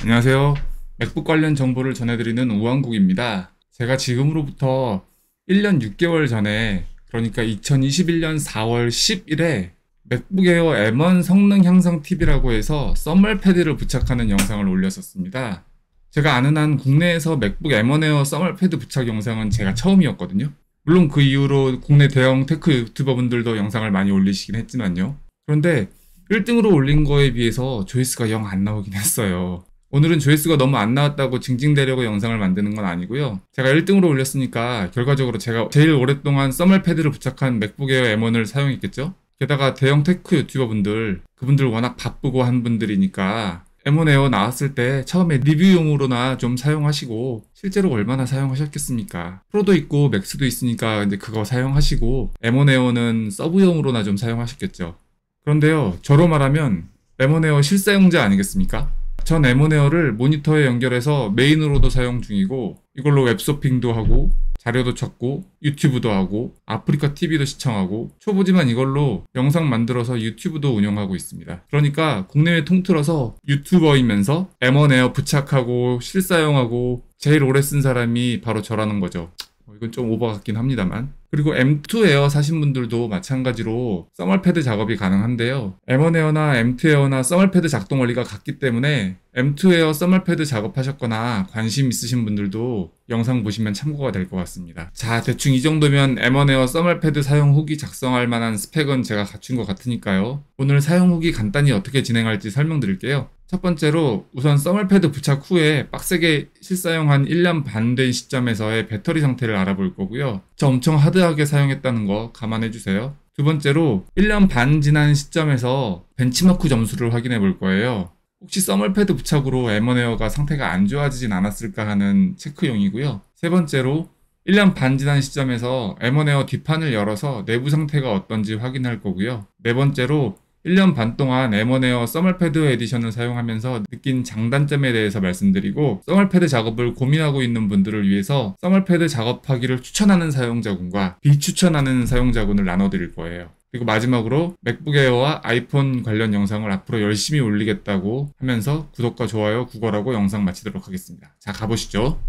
안녕하세요. 맥북 관련 정보를 전해드리는 우왕국입니다. 제가 지금으로부터 1년 6개월 전에, 그러니까 2021년 4월 10일에 맥북 에어 M1 성능 향상 팁이라고 해서 써멀 패드를 부착하는 영상을 올렸었습니다. 제가 아는 한 국내에서 맥북 M1 에어 써멀 패드 부착 영상은 제가 처음이었거든요. 물론 그 이후로 국내 대형 테크 유튜버분들도 영상을 많이 올리시긴 했지만요. 그런데 1등으로 올린 거에 비해서 조회수가 영 안 나오긴 했어요. 오늘은 조회수가 너무 안 나왔다고 징징대려고 영상을 만드는 건 아니고요. 제가 1등으로 올렸으니까 결과적으로 제가 제일 오랫동안 써멀 패드를 부착한 맥북 에어 M1을 사용했겠죠? 게다가 대형 테크 유튜버분들, 그분들 워낙 바쁘고 한 분들이니까 M1 에어 나왔을 때 처음에 리뷰용으로나 좀 사용하시고 실제로 얼마나 사용하셨겠습니까? 프로도 있고 맥스도 있으니까 이제 그거 사용하시고 M1 에어는 서브용으로나 좀 사용하셨겠죠. 그런데요, 저로 말하면 M1 에어 실사용자 아니겠습니까? 전 M1 에어를 모니터에 연결해서 메인으로도 사용 중이고 이걸로 웹서핑도 하고 자료도 찾고 유튜브도 하고 아프리카 TV도 시청하고 초보지만 이걸로 영상 만들어서 유튜브도 운영하고 있습니다. 그러니까 국내외 통틀어서 유튜버이면서 M1 에어 부착하고 실사용하고 제일 오래 쓴 사람이 바로 저라는 거죠. 이건 좀 오버 같긴 합니다만. 그리고 M2 에어 사신 분들도 마찬가지로 써멀 패드 작업이 가능한데요. M1 에어나 M2 에어나 써멀 패드 작동 원리가 같기 때문에 M2 에어 써멀 패드 작업하셨거나 관심 있으신 분들도 영상 보시면 참고가 될 것 같습니다. 자, 대충 이 정도면 M1 에어 써멀 패드 사용 후기 작성할 만한 스펙은 제가 갖춘 것 같으니까요. 오늘 사용 후기 간단히 어떻게 진행할지 설명드릴게요. 첫 번째로 우선 써멀 패드 부착 후에 빡세게 실사용 한 1년 반 된 시점에서의 배터리 상태를 알아볼 거고요. 저 엄청 하드하게 사용했다는 거 감안해 주세요. 두 번째로 1년 반 지난 시점에서 벤치마크 점수를 확인해 볼 거예요. 혹시 써멀 패드 부착으로 M1 에어가 상태가 안 좋아지진 않았을까 하는 체크용이고요. 세 번째로 1년 반 지난 시점에서 M1 에어 뒷판을 열어서 내부 상태가 어떤지 확인할 거고요. 네 번째로 1년 반 동안 M1 에어 써멀 패드 에디션을 사용하면서 느낀 장단점에 대해서 말씀드리고 써멀 패드 작업을 고민하고 있는 분들을 위해서 써멀 패드 작업하기를 추천하는 사용자군과 비추천하는 사용자군을 나눠드릴 거예요. 그리고 마지막으로 맥북 에어와 아이폰 관련 영상을 앞으로 열심히 올리겠다고 하면서 구독과 좋아요, 구걸하고 영상 마치도록 하겠습니다. 자, 가보시죠.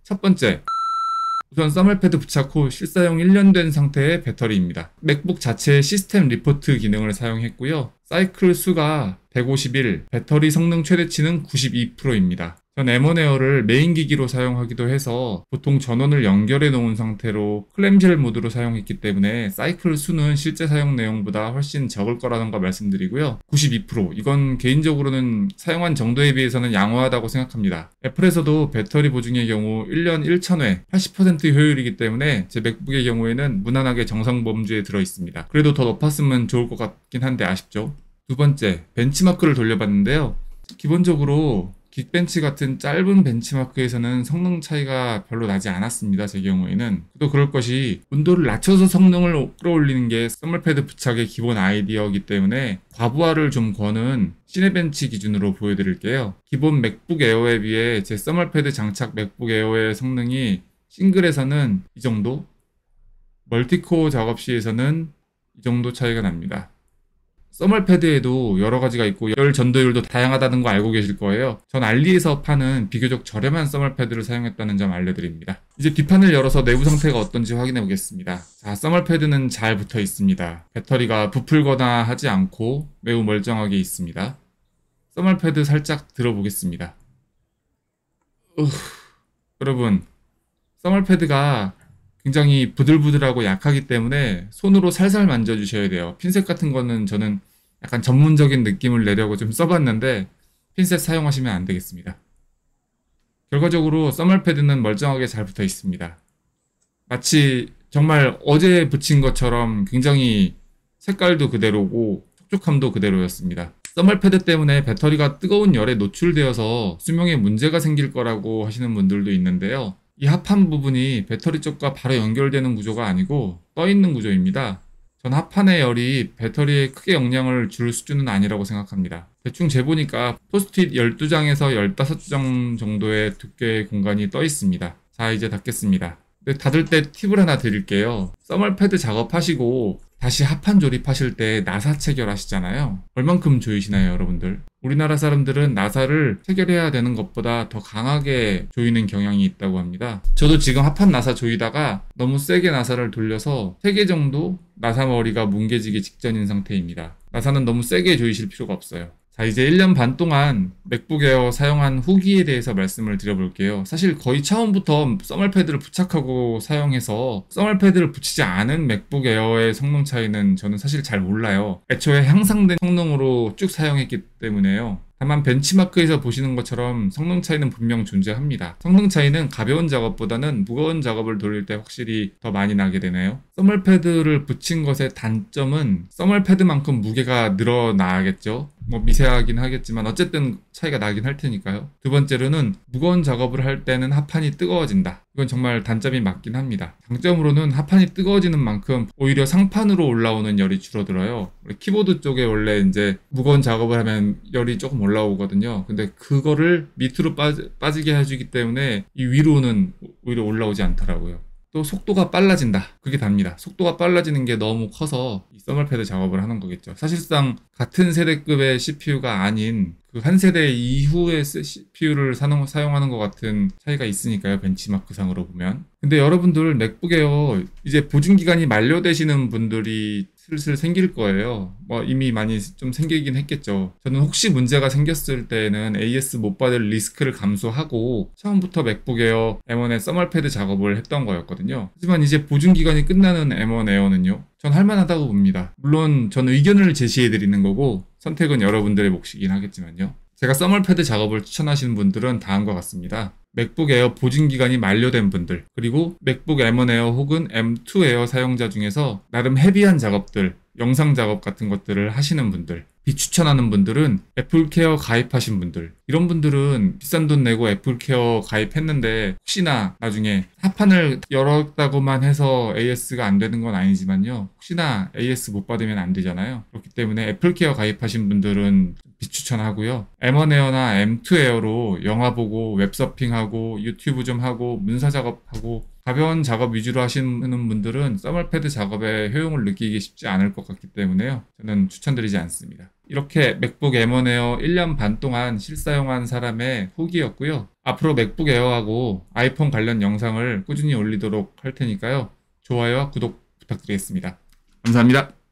첫 번째, 우선 써멀 패드 부착 후 실사용 1년 된 상태의 배터리입니다. 맥북 자체의 시스템 리포트 기능을 사용했고요. 사이클 수가 151, 배터리 성능 최대치는 92%입니다. 전 M1 에어를 메인 기기로 사용하기도 해서 보통 전원을 연결해 놓은 상태로 클램쉘 모드로 사용했기 때문에 사이클 수는 실제 사용 내용보다 훨씬 적을 거라는 거 말씀드리고요. 92%, 이건 개인적으로는 사용한 정도에 비해서는 양호하다고 생각합니다. 애플에서도 배터리 보증의 경우 1년 1,000회 80% 효율이기 때문에 제 맥북의 경우에는 무난하게 정상 범주에 들어 있습니다. 그래도 더 높았으면 좋을 것 같긴 한데 아쉽죠. 두 번째, 벤치마크를 돌려봤는데요. 기본적으로 긱벤치 같은 짧은 벤치마크에서는 성능 차이가 별로 나지 않았습니다. 제 경우에는. 또 그럴 것이 온도를 낮춰서 성능을 끌어올리는 게 써멀 패드 부착의 기본 아이디어이기 때문에 과부하를 좀 거는 시네벤치 기준으로 보여드릴게요. 기본 맥북 에어에 비해 제 써멀 패드 장착 맥북 에어의 성능이 싱글에서는 이 정도, 멀티코어 작업 시에서는 이 정도 차이가 납니다. 써멀 패드에도 여러 가지가 있고 열 전도율도 다양하다는 거 알고 계실 거예요. 전 알리에서 파는 비교적 저렴한 써멀 패드를 사용했다는 점 알려드립니다. 이제 뒷판을 열어서 내부 상태가 어떤지 확인해 보겠습니다. 자, 써멀 패드는 잘 붙어 있습니다. 배터리가 부풀거나 하지 않고 매우 멀쩡하게 있습니다. 써멀 패드 살짝 들어보겠습니다. 여러분, 써멀 패드가 굉장히 부들부들하고 약하기 때문에 손으로 살살 만져주셔야 돼요. 핀셋 같은 거는 저는 약간 전문적인 느낌을 내려고 좀 써봤는데 핀셋 사용하시면 안 되겠습니다. 결과적으로 써멀 패드는 멀쩡하게 잘 붙어 있습니다. 마치 정말 어제 붙인 것처럼 굉장히 색깔도 그대로고 촉촉함도 그대로였습니다. 써멀 패드 때문에 배터리가 뜨거운 열에 노출되어서 수명에 문제가 생길 거라고 하시는 분들도 있는데요. 이 합판 부분이 배터리 쪽과 바로 연결되는 구조가 아니고 떠있는 구조입니다. 전 합판의 열이 배터리에 크게 영향을 줄 수준은 아니라고 생각합니다. 대충 재보니까 포스트잇 12장에서 15장 정도의 두께의 공간이 떠 있습니다. 자, 이제 닫겠습니다. 닫을 때 팁을 하나 드릴게요. 써멀 패드 작업하시고 다시 합판 조립하실 때 나사 체결하시잖아요. 얼만큼 조이시나요, 여러분들? 우리나라 사람들은 나사를 체결해야 되는 것보다 더 강하게 조이는 경향이 있다고 합니다. 저도 지금 합판 나사 조이다가 너무 세게 나사를 돌려서 3개 정도 나사 머리가 뭉개지기 직전인 상태입니다. 나사는 너무 세게 조이실 필요가 없어요. 자, 이제 1년 반 동안 맥북 에어 사용한 후기에 대해서 말씀을 드려볼게요. 사실 거의 처음부터 써멀 패드를 부착하고 사용해서 써멀 패드를 붙이지 않은 맥북 에어의 성능 차이는 저는 사실 잘 몰라요. 애초에 향상된 성능으로 쭉 사용했기 때문에요. 다만 벤치마크에서 보시는 것처럼 성능 차이는 분명 존재합니다. 성능 차이는 가벼운 작업보다는 무거운 작업을 돌릴 때 확실히 더 많이 나게 되네요. 써멀 패드를 붙인 것의 단점은 써멀 패드만큼 무게가 늘어나겠죠. 뭐 미세하긴 하겠지만 어쨌든 차이가 나긴 할 테니까요. 두 번째로는 무거운 작업을 할 때는 합판이 뜨거워진다. 이건 정말 단점이 맞긴 합니다. 장점으로는 합판이 뜨거워지는 만큼 오히려 상판으로 올라오는 열이 줄어들어요. 키보드 쪽에 원래 이제 무거운 작업을 하면 열이 조금 올라오거든요. 근데 그거를 밑으로 빠지게 해주기 때문에 이 위로는 오히려 올라오지 않더라고요. 또 속도가 빨라진다. 그게 답니다. 속도가 빨라지는 게 너무 커서 이 써멀 패드 작업을 하는 거겠죠. 사실상 같은 세대급의 CPU가 아닌 그 한 세대 이후의 CPU를 사용하는 것 같은 차이가 있으니까요. 벤치마크상으로 보면. 근데 여러분들 맥북 에어 이제 보증기간이 만료되시는 분들이 슬슬 생길 거예요. 뭐 이미 많이 좀 생기긴 했겠죠. 저는 혹시 문제가 생겼을 때는 AS 못 받을 리스크를 감수하고 처음부터 맥북 에어 M1의 써멀 패드 작업을 했던 거였거든요. 하지만 이제 보증기간이 끝나는 M1 에어는요. 전 할만하다고 봅니다. 물론 전 의견을 제시해 드리는 거고 선택은 여러분들의 몫이긴 하겠지만요. 제가 써멀 패드 작업을 추천하시는 분들은 다음과 같습니다. 맥북 에어 보증기간이 만료된 분들, 그리고 맥북 M1 에어 혹은 M2 에어 사용자 중에서 나름 헤비한 작업들, 영상 작업 같은 것들을 하시는 분들, 비추천하는 분들은 애플케어 가입하신 분들, 이런 분들은 비싼 돈 내고 애플케어 가입했는데 혹시나 나중에 합판을 열었다고만 해서 AS가 안 되는 건 아니지만요. 혹시나 AS 못 받으면 안 되잖아요. 그렇기 때문에 애플케어 가입하신 분들은 비추천하고요. M1 에어나 M2 에어로 영화 보고 웹서핑하고 유튜브 좀 하고 문서 작업하고 가벼운 작업 위주로 하시는 분들은 써멀 패드 작업의 효용을 느끼기 쉽지 않을 것 같기 때문에요. 저는 추천드리지 않습니다. 이렇게 맥북 M1 에어 1년 반 동안 실사용한 사람의 후기였고요. 앞으로 맥북 에어하고 아이폰 관련 영상을 꾸준히 올리도록 할 테니까요. 좋아요와 구독 부탁드리겠습니다. 감사합니다.